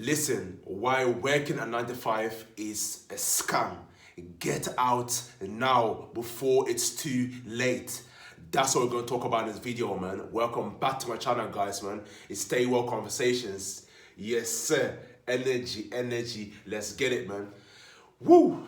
Listen, why working at 9 to 5 is a scam. Get out now before it's too late. That's what we're going to talk about in this video, man. Welcome back to my channel, guys, man. It's Stay Well Conversations. Yes, sir. Energy. Let's get it, man. Woo!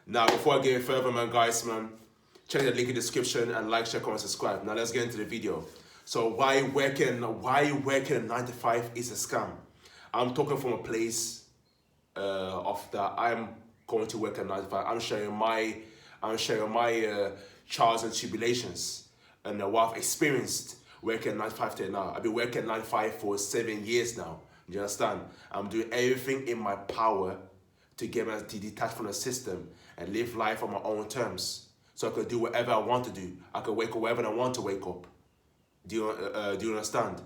Now, before I get further, man, guys, man, check the link in the description and like, share, comment, subscribe. Now, let's get into the video. So, why working 9 to 5 is a scam? I'm talking from a place of that I'm going to work at 9 to 5. I'm sharing my trials and tribulations and what I've experienced working 9 to 5 till now. I've been working 9 to 5 for 7 years now. Do you understand? I'm doing everything in my power to get me to detach from the system and live life on my own terms, so I can do whatever I want to do. I can wake up whenever I want to wake up. Do you understand?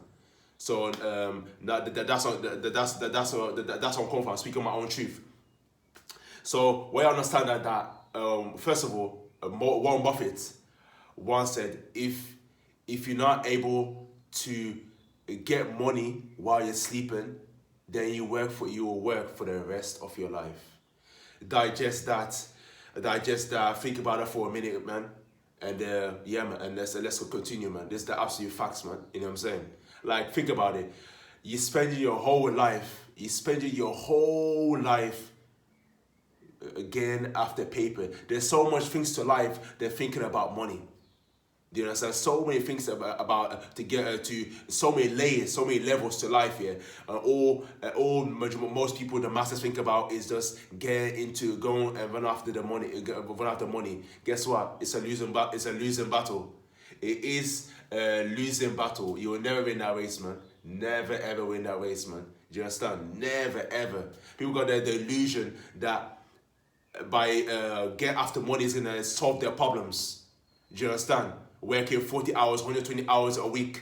So that's what I'm coming from. I'm speaking my own truth. So where I understand that first of all, Warren Buffett once said, if you're not able to get money while you're sleeping, then you will work for the rest of your life. Digest that. Think about it for a minute, man. And yeah, man. And let's continue, man. This is the absolute facts, man. You know what I'm saying? Like, think about it. You spend your whole life. Again after paper. There's so much things to life. They're thinking about money. Do you understand? So many things about to get to so many layers, so many levels to life here. Most people, the masses think about is just getting into going and run after the money. Guess what? It's a losing battle. It is a losing battle. You will never win that race, man. Never ever win that race, man. Do you understand? Never ever. People got the illusion that by get after money is gonna solve their problems. Do you understand? Working 40 hours, 120 hours a week,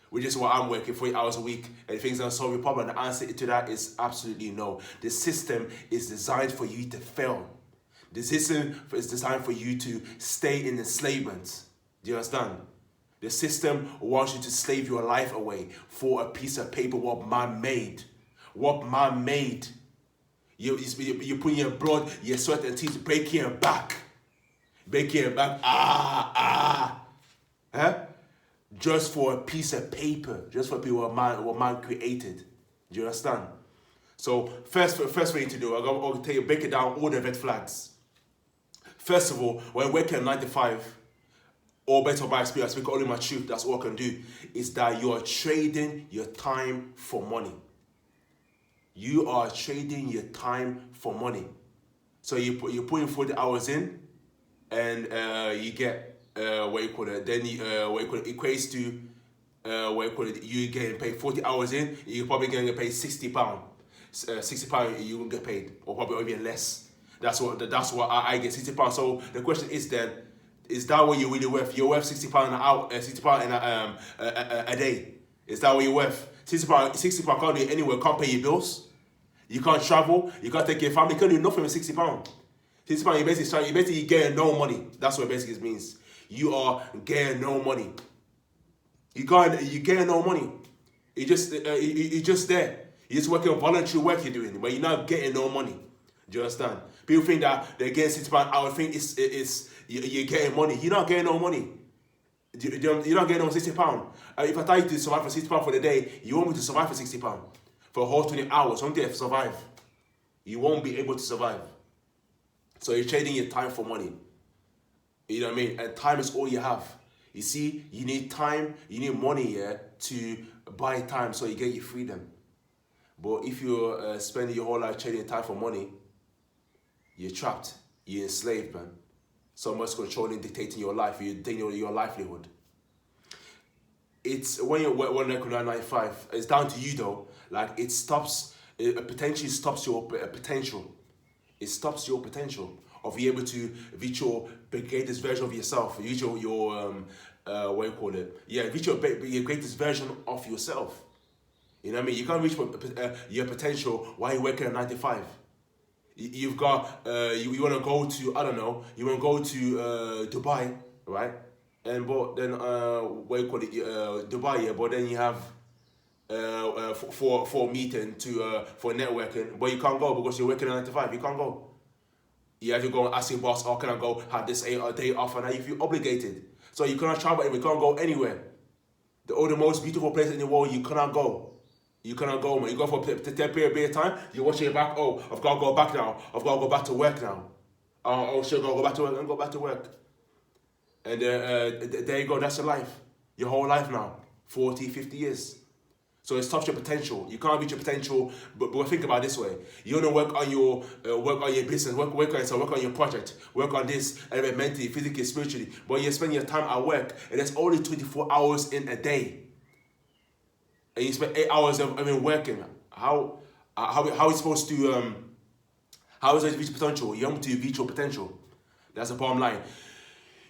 which is what I'm working, 40 hours a week, and things gonna solve your problem. The answer to that is absolutely no. The system is designed for you to fail. The system is designed for you to stay in enslavement. Do you understand? The system wants you to slave your life away for a piece of paper. What man made. You put your blood, your sweat and teeth, breaking your back. Just for a piece of paper, just for people what man created. Do you understand? So first thing you need to do, I'm going to break it down all the red flags. First of all, when working at 9 to 5, or better by experience, I speak only my truth, that's all I can do, is that you are trading your time for money. You are trading your time for money. So you're putting 40 hours in, and you get equates to you getting paid 40 hours in, you're probably going to get paid £60. £60 you will get paid, or probably even less. That's what I get, £60. So the question is then, is that what you're really worth? You're worth £60 an hour, £60 a day. Is that what you're worth? £60 can't do it anywhere. Can't pay your bills. You can't travel. You can't take care of your family. You can't do nothing with £60. £60, you're basically getting no money. That's what it basically means. You are getting no money. You're getting no money. You're just there. You're just working on voluntary work you're doing, but you're not getting no money. Do you understand? People think that they're getting £60 hour. Think you're getting money. You're not getting no money. You're not getting no £60. If I tell you to survive for £60 for the day, you won't be able to survive for £60 for a whole 20 hours. You won't be able to survive. You won't be able to survive. So you're trading your time for money. You know what I mean? And time is all you have. You see, you need time, you need money here to buy time so you get your freedom. But if you're spending your whole life trading time for money, you're trapped. You're enslaved, man. Someone's controlling, dictating your life. You're dictating your livelihood. It's when you're working 995, it's down to you though. Like it potentially stops your potential. It stops your potential of being able to reach your greatest version of yourself, reach your reach your greatest version of yourself. You know what I mean? You can't reach your potential while you're working at 9 to 5. You've got you want to go to, I don't know, you want to go to Dubai, right? And but then Dubai, yeah. But then you have for a meeting for networking, but you can't go because you're working a 9 to 5. You can't go. You have to go and ask your boss, "Oh, can I go have this day off?" And now you feel obligated. So you cannot travel and you can't go anywhere. The most beautiful place in the world, you cannot go. You cannot go, man. You go for a temporary bit of time, you're watching your back. Oh, I've got to go back now. I've got to go back to work now. Oh, shit, I've got to go back to work and go back to work. And there you go, that's your life. Your whole life now. 40, 50 years. So it stops your potential. You can't reach your potential, but think about it this way. You want to work on your business, work on yourself, work on your project, work on this, mentally, physically, spiritually. But you're spending your time at work, and there's only 24 hours in a day. And you spend 8 hours working. How are you supposed to how is it to reach potential? You want to reach your potential. That's the bottom line.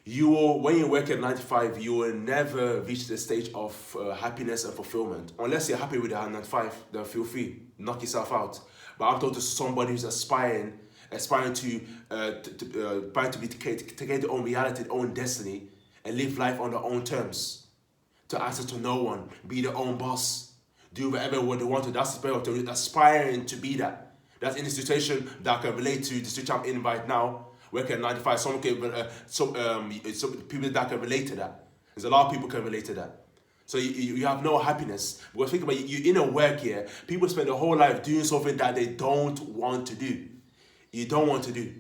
When you work at 9 to 5, you will never reach the stage of happiness and fulfillment. Unless you're happy with the 9 to 5, then feel free, knock yourself out. But I'm talking to somebody who's aspiring to create their own reality, their own destiny, and live life on their own terms. To answer to no one, be their own boss, do whatever they want to. That's aspiring to be that. That's in the situation that I can relate to the situation I'm in right now. Working at 9 to 5, some people that can relate to that. There's a lot of people can relate to that. So you have no happiness. Because think about it, you're in a work here. People spend their whole life doing something that they don't want to do. You don't want to do.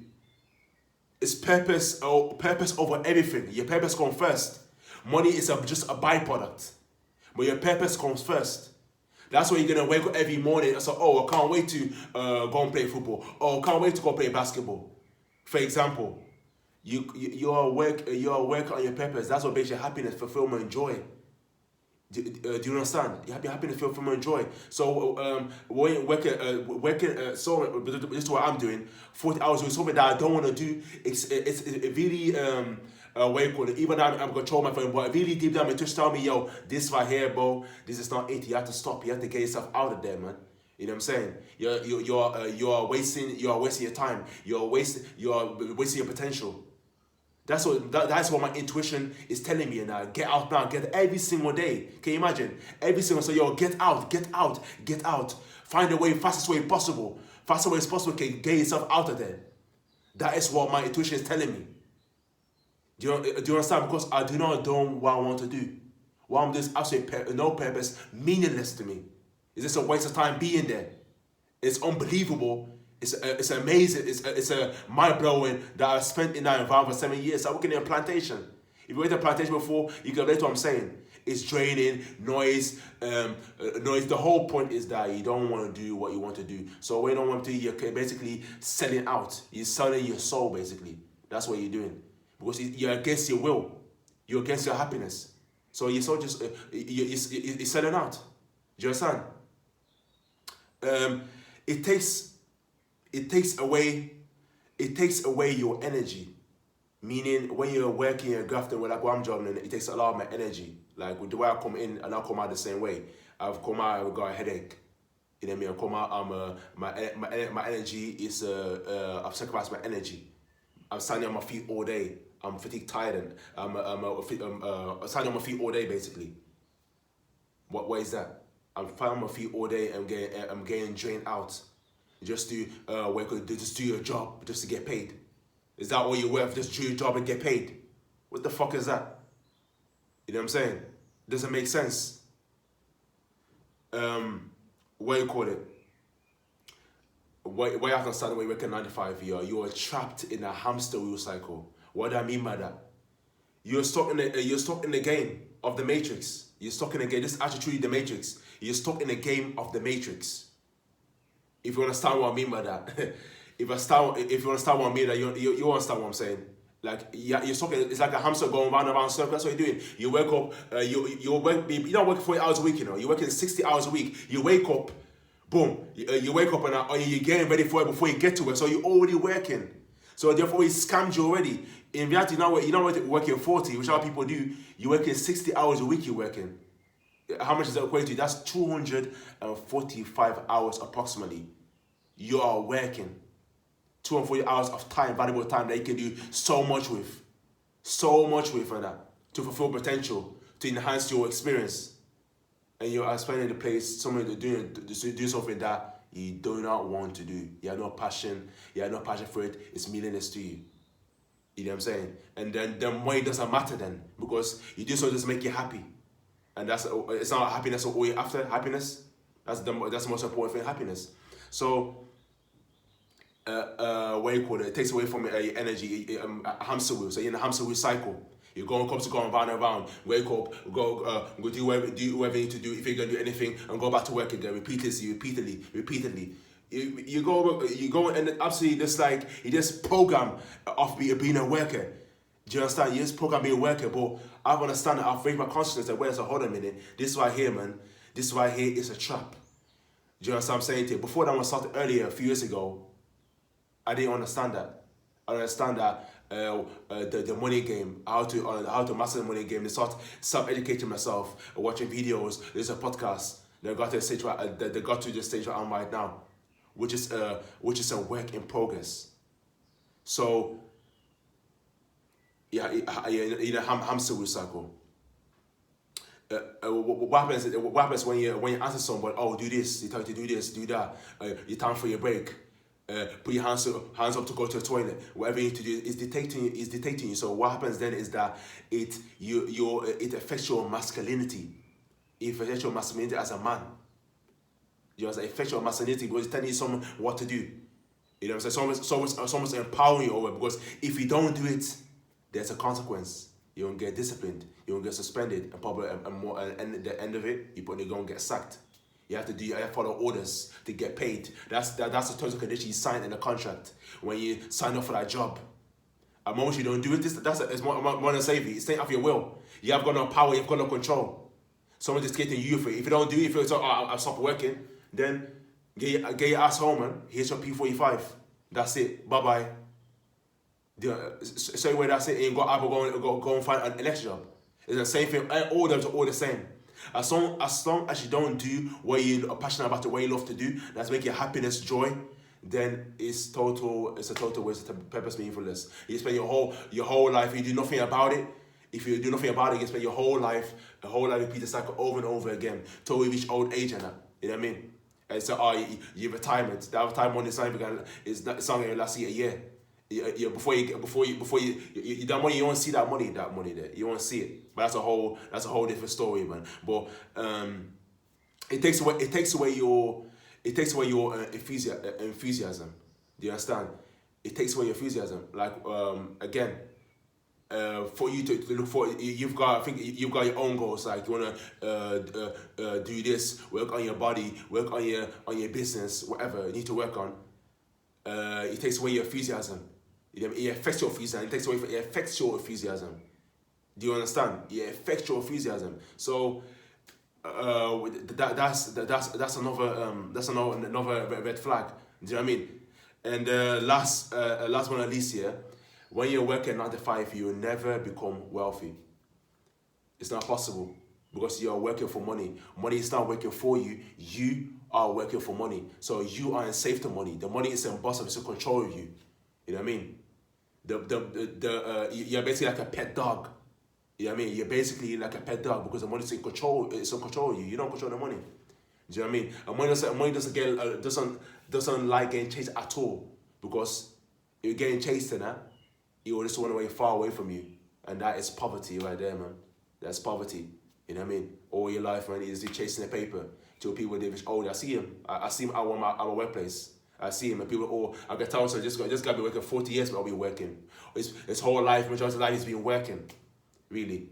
It's purpose over everything. Your purpose comes first. Money is just a byproduct. But your purpose comes first. That's why you're going to wake up every morning and say, "Oh, I can't wait to go and play football. Oh, I can't wait to go play basketball." For example, you're working on your purpose. That's what makes you happiness, fulfillment, and joy. Do you understand? You have happiness, fulfillment, and joy. So when you're so this is what I'm doing. 40 hours doing something that I don't want to do. It's really even though I'm control my phone, but really deep down, it just tell me, "Yo, this right here, bro, this is not it. You have to stop. You have to get yourself out of there, man." You know what I'm saying? You're wasting your time. You're wasting your potential. That's what my intuition is telling me now. Get out now. Get every single day. Can you imagine? Every single so yo, get out. Find a way, fastest way possible. Fastest way as possible. Can get yourself out of there. That is what my intuition is telling me. Do you understand? Because I do not know what I want to do. What I'm doing is absolutely no purpose, meaningless to me. It's just a waste of time being there. It's unbelievable. It's amazing. It's a mind-blowing that I spent in that environment for 7 years. I'm working in a plantation. If you went to a plantation before, you can relate to what I'm saying. It's draining, noise. The whole point is that you don't want to do what you want to do. So when you don't want to do, you're basically selling out. You're selling your soul, basically. That's what you're doing. Because you're against your will. You're against your happiness. So you're so just you're selling out. Do you understand? It takes away your energy. Meaning when you're working, you're grafting, like what I'm jobbing, it takes a lot of my energy. Like with the way I come in and I come out the same way. I've come out, I've got a headache. You know what I mean? I come out, my energy is I've sacrificed my energy. I'm standing on my feet all day. I'm fatigued, tired, and I'm standing on my feet all day basically. What is that? I'm fine on my feet all day. I'm getting drained out. Just to just do your job, just to get paid. Is that all you're worth? Just do your job and get paid? What the fuck is that? You know what I'm saying? Doesn't make sense. What you call it? Why you have to start when you work at 9 to 5? You're trapped in a hamster wheel cycle. What do I mean by that? You're stuck in the game of the Matrix. You're stuck in the game. This is actually truly the Matrix. You're stuck in the game of the Matrix. If you understand what I mean by that, if you understand what I mean, that you understand what I'm saying. Like you're stuck. It's like a hamster going round and round circle. That's what you're doing. You wake up. You're not working 40 hours a week. You know, you're working 60 hours a week. You wake up. Boom. You wake up and you're getting ready for it before you get to it. So you're already working. So therefore, he scammed you already. In reality, you're not working 40, which a lot of people do. You're working 60 hours a week. You're working. How much does that equate to? That's 245 hours approximately. You are working 240 hours of time, valuable time that you can do so much with for that, to fulfill potential, to enhance your experience. and you are spending the place, someone doing something that you do not want to do. You have no passion. You have no passion for it. It's meaningless to you. You know what I'm saying? And then the money doesn't matter then, because you do something to make you happy, and it's not happiness or all you're after. Happiness. That's the most important thing. Happiness. So. What do you call it? It takes away from your energy, a hamster wheel. So you're in a hamster wheel cycle. You're going round and round. Wake up, go do whatever you need to do. If you're gonna do anything, and go back to work again, repeatedly. You go and absolutely just like you just program off being a worker. Do you understand? You just program being a worker, but I understand that I've raised my consciousness that where's hold on a minute. This right here, man. This right here is a trap. Do you understand what I'm saying to you? Before that one started earlier, a few years ago, I didn't understand that. I understand that the money game, how to master the money game. They start self-educating myself, watching videos. There's a podcast. They got to the stage where I'm right now, which is a work in progress. So yeah, in a hamster wheel cycle. What happens when you answer someone? Oh, do this. You tell you to do this, do that. Your time for your break. Put your hands up to go to the toilet. Whatever you need to do is dictating you. So what happens then is that it affects your masculinity. It affects your masculinity as a man. You know, it affects your masculinity because it's telling you someone what to do. You know what I'm saying? Someone's empowering you over, because if you don't do it, there's a consequence. You don't get disciplined. You don't get suspended, and probably and at the end of it, you're going to get sacked. You have to follow orders to get paid. That's the terms and conditions you sign in the contract when you sign up for that job. At the moment you don't do it, it's more than slavery. It's staying off your will. You have got no power. You've got no control. Someone just getting you for it. If you don't do it, if it's I'll stop working, then get your ass home, man. Here's your P45. That's it. Bye bye. So where that's it. And you got to go and find an next job. It's the same thing. All them are all the same. As long as you don't do what you're passionate about, what you love to do, that's making happiness, joy, then it's a total waste of purpose, meaningfulness. You spend your whole life, you do nothing about it. If you do nothing about it, you spend your whole life repeat the cycle over and over again till you reach old age and that. You know what I mean? And so your retirement, that retirement money is not going to last you a year. Before you that money, you won't see that money there. You won't see it. But that's a whole different story, man. But it takes away your enthusiasm. Do you understand? It takes away your enthusiasm. Like again, for you to look for, you've got your own goals. Like you wanna do this, work on your body, work on your business, whatever you need to work on. It takes away your enthusiasm. It affects your enthusiasm. It affects your enthusiasm. Do you understand? It affects your enthusiasm. So that's another red flag. Do you know what I mean? And last but not least here, when you're working 9 to 5, you'll never become wealthy. It's not possible, because you're working for money. Money is not working for you. You are working for money. So you are enslaved to money. The money is in boss of, it's in control of you. You know what I mean? You're basically like a pet dog. You know what I mean? You're basically like a pet dog, because the money's in control. It's in control of you. You don't control the money. Do you know what I mean? And money doesn't like getting chased at all, because if you're getting chased in that, it will just run away far away from you, and that is poverty right there, man. That's poverty. You know what I mean? All your life, man, is chasing the paper. Till people they old. I see him. I see him at our workplace. I see him, and people, I can tell him, just got to be working 40 years, but I'll be working. His whole life, majority of life, he's been working. Really.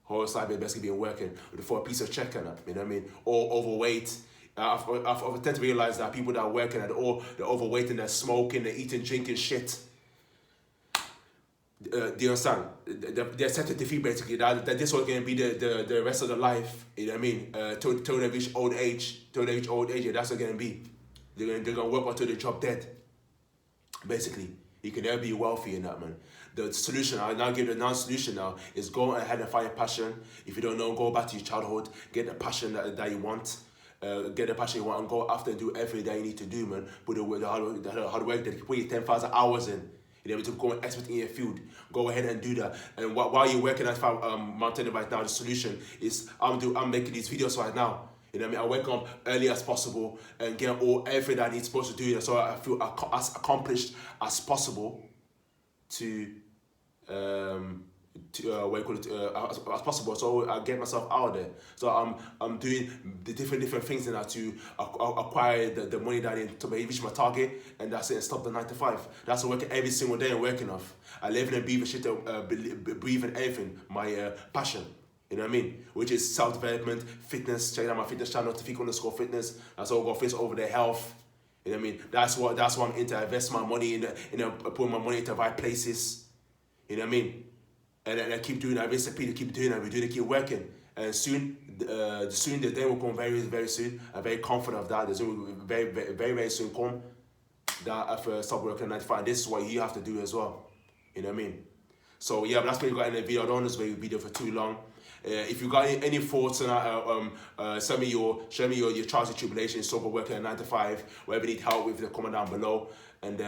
Whole life, basically been working for a piece of check and that, you know what I mean? Or overweight. I've tend to realize that people that are working, they're overweight and they're smoking, they're eating, drinking shit. Do you understand? They're set to defeat, basically. That this was going to be the rest of their life. You know what I mean? Till they reach old age. Till they reach old age, that's what it's going to be. They're going to work until they drop dead. Basically, you can never be wealthy in that, man. The solution, I'll now give the non-solution now, is go ahead and find a passion. If you don't know, go back to your childhood. Get the passion that you want. Get the passion you want and go after and do everything that you need to do, man. Put the hard work that you put your 10,000 hours in. You know, to become an expert in your field, go ahead and do that. And while you're working at mountain right now, the solution is I'm making these videos right now. You know what I mean? I wake up early as possible and get everything that I need supposed to do, so I feel as accomplished as possible to what you call it, as possible. So I get myself out there. So I'm doing the different things in that to acquire the money that I need to reach my target, and that's it. And stop the 9 to 5. That's what I'm working every single day. I'm working off. I live and breathe and shit, breathe and everything. My passion. You know what I mean? Which is self-development, fitness. Check out my fitness channel, _fitness. That's all got fits over their health. You know what I mean? That's what I'm into. I invest my money put my money into the right places. You know what I mean? And I keep doing that. I keep doing that. We do it, keep working. And soon the day will come very, very soon. I'm very confident of that. The soon will very, very, very, very soon come that after I stop working at 9 to 5. This is what you have to do as well. You know what I mean? So yeah, but that's what you got in the video. I don't want this video for too long. If you got any thoughts on that, share me your trials and tribulations, so working at 9 to 5. Whatever you need help with, comment down below. And check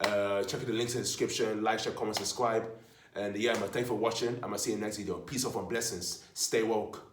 out the links in the description. Like, share, comment, subscribe. And yeah, man, thanks for watching. I'm gonna see you in the next video. Peace, love, and blessings. Stay woke.